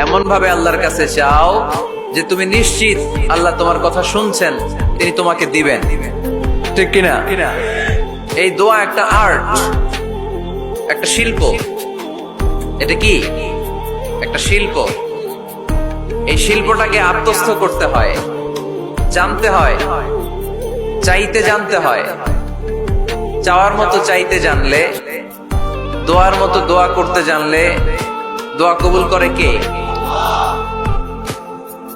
এমন ভাবে আল্লাহর কাছে চাও যে তুমি নিশ্চিত আল্লাহ তোমার কথা শুনছেন, তিনি তোমাকে দিবেন। ঠিক কিনা? এই দোয়া একটা আর্ট, একটা শিল্প। এটা কি? একটা শিল্প। এই শিল্পটাকে আত্মস্থ করতে হয়, জানতে হয়, চাইতে জানতে হয়। চাওয়ার মতো চাইতে জানলে, দোয়ার মতো দোয়া করতে জানলে দোয়া কবুল করে কে?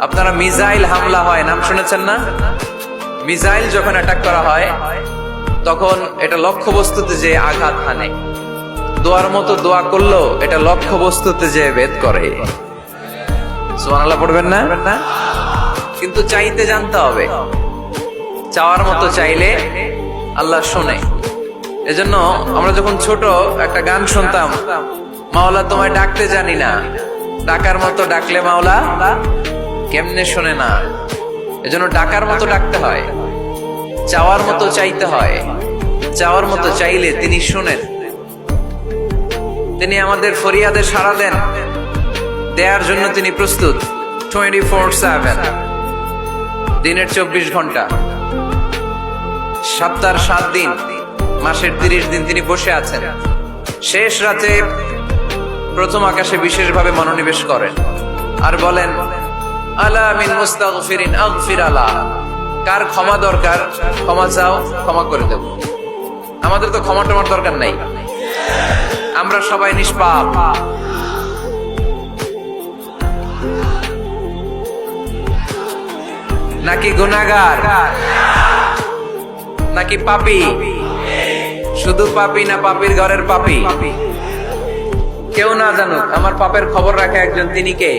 আপনারা মিসাইল হামলা হয়, নাম শুনেছেন না? মিসাইল যখন অ্যাটাক করা হয় তখন এটা লক্ষ্যবস্তুতে যে আঘাত হানে। দোয়ার মতো দোয়া করলেও এটা লক্ষ্যবস্তুতে যে ভেদ করে। সুবহানাল্লাহ পড়বেন না? কিন্তু চাইতে জানতে হবে। চাওয়ার মতো চাইলে আল্লাহ শোনে। এজন্য আমরা যখন ছোট একটা গান শুনতাম, মাওলা তোমায় ডাকতে জানি না, ডাকার মতো ডাকলে মাওলা কেমনে শোনে না। এজন্য ডাকার মতো ডাকতে হয়, চাওয়ার মতো চাইতে হয়। চাওয়ার মতো চাইলে তিনি শোনেন, তিনি আমাদের ফরিয়াদে সাড়া দেন, দেওয়ার জন্য তিনি প্রস্তুত 24/7, দিনের 24 ঘন্টা, সপ্তাহের 7 দিন, মাসের 30 দিন তিনি বসে আছেন। শেষ রাতে প্রথম আকাশে বিশেষভাবে মনোনিবেশ করেন আর বলেন, আলা মিন মুস্তাগফিরিন আগফির আলা। কার ক্ষমা দরকার ক্ষমা চাও, ক্ষমা করে দেব। আমাদের তো ক্ষমা টমার দরকার নাই, আমরা সবাই নিষ্পাপ। নাকি গুনাহগার, নাকি পাপী? শুধু পাপী না পাপীর ঘরের পাপী? কেউ না জানুক, আমার পাপের খবর রাখে একজন, তিনি কে?